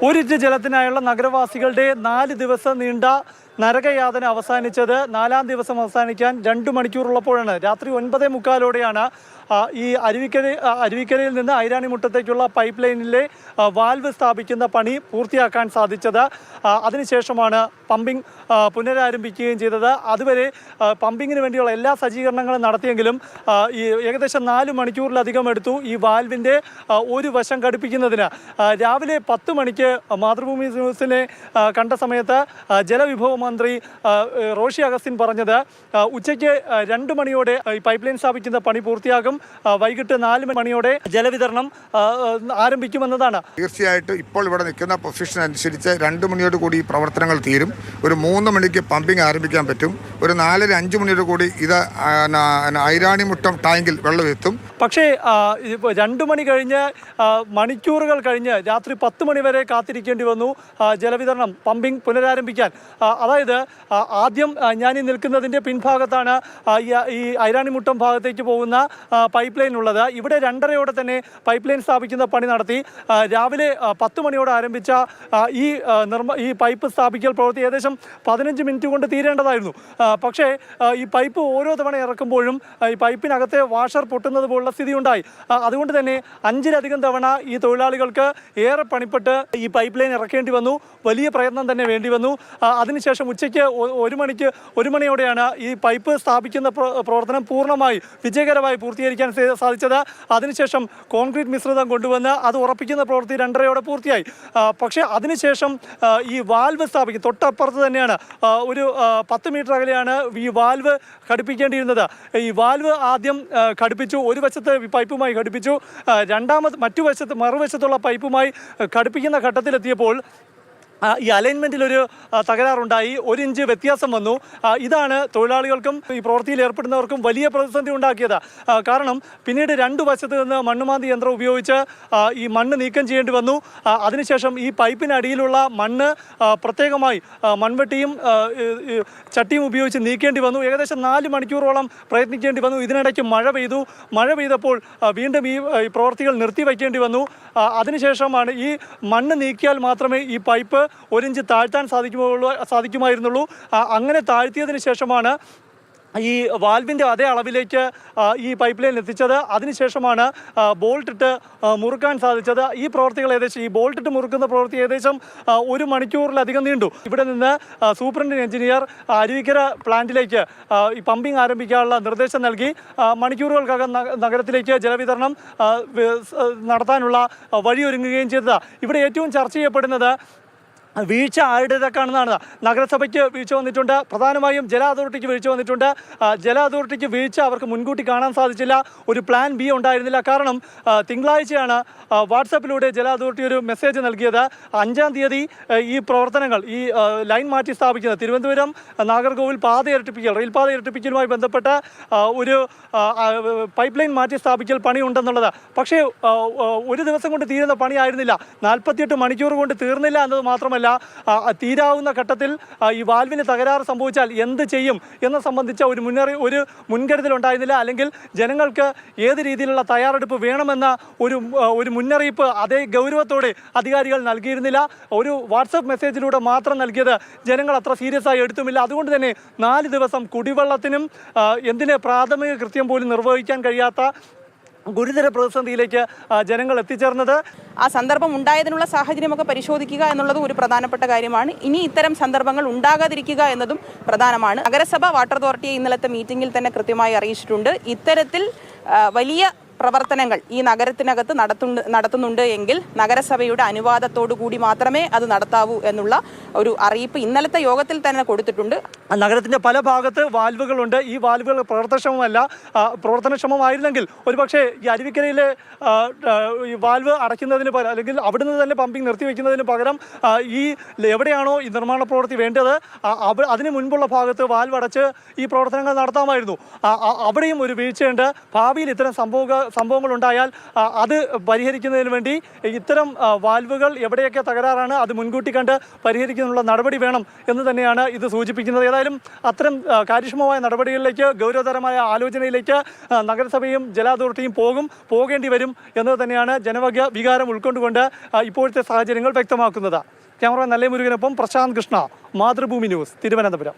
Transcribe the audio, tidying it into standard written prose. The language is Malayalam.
ഒരു ലിറ്റർ ജലത്തിനായുള്ള നഗരവാസികളുടെ 4 ദിവസം നീണ്ട നരകയാതന അവസാനിച്ചത് 4-ാം ദിവസം അവസാനിക്കാൻ 2 മണിക്കൂറുള്ളപ്പോഴാണ്. രാത്രി 9:45 ഈ അരുവിക്കരയിൽ നിന്ന് ഐരാണിമുട്ടത്തേക്കുള്ള പൈപ്പ് ലൈനിലെ വാൽവ് സ്ഥാപിക്കുന്ന പണി പൂർത്തിയാക്കാൻ സാധിച്ചത്. അതിനുശേഷമാണ് പമ്പിംഗ് പുനരാരംഭിക്കുകയും ചെയ്തത്. അതുവരെ പമ്പിങ്ങിന് വേണ്ടിയുള്ള എല്ലാ സജ്ജീകരണങ്ങളും നടത്തിയെങ്കിലും ഏകദേശം 4 മണിക്കൂറിലധികം എടുത്തു ഈ വാൽവിൻ്റെ ഒരു വശം ഘടിപ്പിക്കുന്നതിന്. രാവിലെ 10 മണിക്ക് മാതൃഭൂമി ന്യൂസിനെ കണ്ട സമയത്ത് ജലവിഭവ മന്ത്രി റോഷി അഗസ്റ്റിൻ പറഞ്ഞത് ഉച്ചയ്ക്ക് 2 മണിയോടെ ഈ പൈപ്പ് ലൈൻ സ്ഥാപിക്കുന്ന പണി പൂർത്തിയാകും, വൈകിട്ട് 4 മണിയോടെ ജലവിതരണം ആരംഭിക്കുമെന്നതാണ്. തീർച്ചയായിട്ടും ഇപ്പോൾ ഇവിടെ നിൽക്കുന്ന പൊസിഷൻ അനുസരിച്ച് 2 മണിയോട് കൂടി ഈ പ്രവർത്തനങ്ങൾ തീരും. ഒരു 3 മണിക്ക് പമ്പിംഗ് ആരംഭിക്കാൻ പറ്റും. ഒരു 4-5 മണിയോട് കൂടി ഇത് ഐരാണിമുട്ടം ടാങ്കിൽ വെള്ളം എത്തും. പക്ഷേ 2 മണി കഴിഞ്ഞ് മണിക്കൂറുകൾ കഴിഞ്ഞ് രാത്രി 10 മണി വരെ കാത്തിരിക്കേണ്ടി വന്നു ജലവിതരണം പമ്പിംഗ് പുനരാരംഭിക്കാൻ. അതായത് ആദ്യം ഞാനീ നിൽക്കുന്നതിൻ്റെ പിൻഭാഗത്താണ് ഈ ഐരാണിമുട്ടം ഭാഗത്തേക്ക് പോകുന്ന പൈപ്പ് ലൈൻ ഉള്ളത്. ഇവിടെ 2:30 തന്നെ പൈപ്പ് ലൈൻ സ്ഥാപിക്കുന്ന പണി നടത്തി. രാവിലെ 10 മണിയോടെ ആരംഭിച്ച ഈ പൈപ്പ് സ്ഥാപിക്കൽ പ്രവൃത്തി ഏകദേശം 15 മിനിറ്റ് കൊണ്ട് തീരേണ്ടതായിരുന്നു. പക്ഷേ ഈ പൈപ്പ് ഓരോ തവണ ഇറക്കുമ്പോഴും ഈ പൈപ്പിനകത്തെ വാഷർ പൊട്ടുന്നത് പോലുള്ള സ്ഥിതി ഉണ്ടായി. അതുകൊണ്ട് തന്നെ 5-ലധികം തവണ ഈ തൊഴിലാളികൾക്ക് ഏറെ പണിപ്പെട്ട് ഈ പൈപ്പ് ലൈൻ ഇറക്കേണ്ടി വന്നു. വലിയ പ്രയത്നം തന്നെ വേണ്ടി വന്നു. അതിനുശേഷം ഉച്ചയ്ക്ക് 1 മണിയോടെയാണ് ഈ പൈപ്പ് സ്ഥാപിക്കുന്ന പ്രവർത്തനം പൂർണ്ണമായി വിജയകരമായി പൂർത്തീകരിക്കാൻ സാധിച്ചത്. അതിനുശേഷം കോൺക്രീറ്റ് മിശ്രിതം കൊണ്ടുവന്ന് അത് ഉറപ്പിക്കുന്ന പ്രവൃത്തി 2:30 പൂർത്തിയായി. പക്ഷേ അതിനുശേഷം ഈ വാൽവ് സ്ഥാപിക്കും തൊട്ടപ്പുറത്ത് തന്നെയാണ് ഒരു 10 മീറ്റർ അകലെയാണ് ഈ വാൽവ് ഘടിപ്പിക്കേണ്ടിയിരുന്നത്. ഈ വാൽവ് ആദ്യം ഘടിപ്പിച്ചു, ഒരു വശത്ത് പൈപ്പുമായി ഘടിപ്പിച്ചു. മറുവശത്തുള്ള പൈപ്പുമായി ഘടിപ്പിക്കുന്ന ഘട്ടത്തിലെത്തിയപ്പോൾ ഈ അലൈൻമെൻറ്റിലൊരു തകരാറുണ്ടായി. 1 ഇഞ്ച് വ്യത്യാസം വന്നു. ഇതാണ് തൊഴിലാളികൾക്കും ഈ പ്രവൃത്തിയിൽ ഏർപ്പെടുന്നവർക്കും വലിയ പ്രതിസന്ധി ഉണ്ടാക്കിയത്. കാരണം പിന്നീട് 2 വശത്ത് നിന്ന് മണ്ണുമാന്തി യന്ത്രം ഉപയോഗിച്ച് ഈ മണ്ണ് നീക്കം ചെയ്യേണ്ടി വന്നു. അതിനുശേഷം ഈ പൈപ്പിനടിയിലുള്ള മണ്ണ് പ്രത്യേകമായി മൺവെട്ടിയും ചട്ടിയും ഉപയോഗിച്ച് നീക്കേണ്ടി വന്നു. ഏകദേശം 4 മണിക്കൂറോളം പ്രയത്നിക്കേണ്ടി വന്നു. ഇതിനിടയ്ക്ക് മഴ പെയ്തപ്പോൾ വീണ്ടും ഈ പ്രവൃത്തികൾ നിർത്തിവയ്ക്കേണ്ടി വന്നു. അതിനുശേഷമാണ് ഈ മണ്ണ് നീക്കിയാൽ മാത്രമേ ഈ പൈപ്പ് 1 ഇഞ്ച് താഴ്ത്താൻ സാധിക്കുമായിരുന്നുള്ളൂ. അങ്ങനെ താഴ്ത്തിയതിന് ശേഷമാണ് ഈ വാൽവിൻ്റെ അതേ അളവിലേക്ക് ഈ പൈപ്പ് ലൈൻ എത്തിച്ചത്. അതിനുശേഷമാണ് ബോൾട്ടിട്ട് മുറുക്കാൻ സാധിച്ചത്. ഈ ബോൾട്ടിട്ട് മുറുക്കുന്ന പ്രവൃത്തി ഏകദേശം 1 മണിക്കൂറിലധികം നീണ്ടു. ഇവിടെ നിന്ന് സൂപ്രണ്ടിംഗ് എഞ്ചിനീയർ അരുവിക്കര പ്ലാന്റിലേക്ക് ഈ പമ്പിംഗ് ആരംഭിക്കാനുള്ള നിർദ്ദേശം നൽകി. മണിക്കൂറുകൾക്കകം നഗരത്തിലേക്ക് ജലവിതരണം നടത്താനുള്ള വഴിയൊരുങ്ങുകയും ചെയ്തത്. ഇവിടെ ഏറ്റവും ചർച്ച ചെയ്യപ്പെടുന്നത് വീഴ്ച ആരുടേതൊക്കെയാണെന്നാണ്. നഗരസഭയ്ക്ക് വീഴ്ച വന്നിട്ടുണ്ട്, പ്രധാനമായും ജല അതോറിറ്റിക്ക് വീഴ്ച വന്നിട്ടുണ്ട്. ജല അതോറിറ്റിക്ക് വീഴ്ച അവർക്ക് മുൻകൂട്ടി കാണാൻ സാധിച്ചില്ല. ഒരു പ്ലാൻ ബി ഉണ്ടായിരുന്നില്ല. കാരണം തിങ്കളാഴ്ചയാണ് വാട്സാപ്പിലൂടെ ജല അതോറിറ്റി ഒരു മെസ്സേജ് നൽകിയത്. 5-ാം തീയതി ഈ പ്രവർത്തനങ്ങൾ ഈ ലൈൻ മാറ്റി സ്ഥാപിക്കുന്നത് തിരുവനന്തപുരം നാഗർകോവിൽ റെയിൽപാത ഇരട്ടിപ്പിക്കലുമായി ബന്ധപ്പെട്ട് ഒരു പൈപ്പ് ലൈൻ മാറ്റി സ്ഥാപിക്കൽ പണിയുണ്ടെന്നുള്ളത്. പക്ഷേ 1 ദിവസം കൊണ്ട് തീരുന്ന പണിയായിരുന്നില്ല. 48 മണിക്കൂർ കൊണ്ട് തീർന്നില്ല എന്നത് മാത്രമല്ല, തീരാവുന്ന ഘട്ടത്തിൽ ഈ വാൽവിന് തകരാറ് സംഭവിച്ചാൽ എന്ത് ചെയ്യും എന്ന സംബന്ധിച്ച ഒരു മുൻകരുതൽ ഉണ്ടായിരുന്നില്ല. അല്ലെങ്കിൽ ജനങ്ങൾക്ക് ഏത് രീതിയിലുള്ള തയ്യാറെടുപ്പ് വേണമെന്ന ഒരു മുന്നറിയിപ്പ് അതേ ഗൗരവത്തോടെ അധികാരികൾ നൽകിയിരുന്നില്ല. ഒരു വാട്സപ്പ് മെസ്സേജിലൂടെ മാത്രം നൽകിയത് ജനങ്ങൾ അത്ര സീരിയസ് ആയി എടുത്തുമില്ല. അതുകൊണ്ട് തന്നെ 4 ദിവസം കുടിവെള്ളത്തിനും പ്രാഥമിക കൃത്യം പോലും നിർവഹിക്കാൻ കഴിയാത്ത ഗുരുതര പ്രതിസന്ധിയിലേക്ക് ജനങ്ങൾ എത്തിച്ചേർന്നത്. ആ സന്ദർഭം ഉണ്ടായതിനുള്ള സാഹചര്യമൊക്കെ പരിശോധിക്കുക എന്നുള്ളത് ഒരു പ്രധാനപ്പെട്ട കാര്യമാണ്. ഇനി ഇത്തരം സന്ദർഭങ്ങൾ ഉണ്ടാകാതിരിക്കുക എന്നതും പ്രധാനമാണ്. നഗരസഭ വാട്ടർ അതോറിറ്റിയെ ഇന്നലത്തെ മീറ്റിംഗിൽ തന്നെ കൃത്യമായി അറിയിച്ചിട്ടുണ്ട്. ഇത്തരത്തിൽ വലിയ പ്രവർത്തനങ്ങൾ ഈ നഗരത്തിനകത്ത് നടത്തുന്നുണ്ട് എങ്കിൽ നഗരസഭയുടെ അനുവാദത്തോടു കൂടി മാത്രമേ അത് നടത്താവൂ എന്നുള്ള ഒരു അറിയിപ്പ് ഇന്നലത്തെ യോഗത്തിൽ തന്നെ കൊടുത്തിട്ടുണ്ട്. നഗരത്തിന്റെ പല ഭാഗത്ത് വാൽവുകളുണ്ട്. ഈ വാൽവുകൾ പ്രവർത്തനക്ഷമമായിരുന്നെങ്കിൽ ഒരുപക്ഷെ ഈ അരുവിക്കരയിലെ ഈ വാൽവ് അടയ്ക്കുന്നതിന് പകരം അല്ലെങ്കിൽ അവിടുന്ന് തന്നെ പമ്പിംഗ് നിർത്തിവെക്കുന്നതിന് പകരം ഈ എവിടെയാണോ ഈ നിർമ്മാണ പ്രവൃത്തി വേണ്ടത് അതിന് മുൻപുള്ള ഭാഗത്ത് വാൽവ് അടച്ച് ഈ പ്രവർത്തനങ്ങൾ നടത്താമായിരുന്നു. അവിടെയും ഒരു വീഴ്ചയുണ്ട്. ഭാവിയിൽ ഇത്തരം സംഭവങ്ങൾ ഉണ്ടായാൽ അത് പരിഹരിക്കുന്നതിന് വേണ്ടി ഇത്തരം വാൽവുകൾ എവിടെയൊക്കെ തകരാറാണ് അത് മുൻകൂട്ടി കണ്ട് പരിഹരിക്കുന്നതിനുള്ള നടപടി വേണം എന്ന് തന്നെയാണ് ഇത് സൂചിപ്പിക്കുന്നത്. ഏതായാലും അത്തരം കാര്യക്ഷമമായ നടപടികളിലേക്ക്, ഗൗരവതരമായ ആലോചനയിലേക്ക് നഗരസഭയും ജല അതോറിറ്റിയും പോകേണ്ടി വരും എന്നത് തന്നെയാണ് ജനവികാരം ഉൾക്കൊണ്ടുകൊണ്ട് ഇപ്പോഴത്തെ സാഹചര്യങ്ങൾ വ്യക്തമാക്കുന്നത്. ക്യാമറമാൻ നല്ല മുരുകനൊപ്പം പ്രശാന്ത് കൃഷ്ണ, മാതൃഭൂമി ന്യൂസ്, തിരുവനന്തപുരം.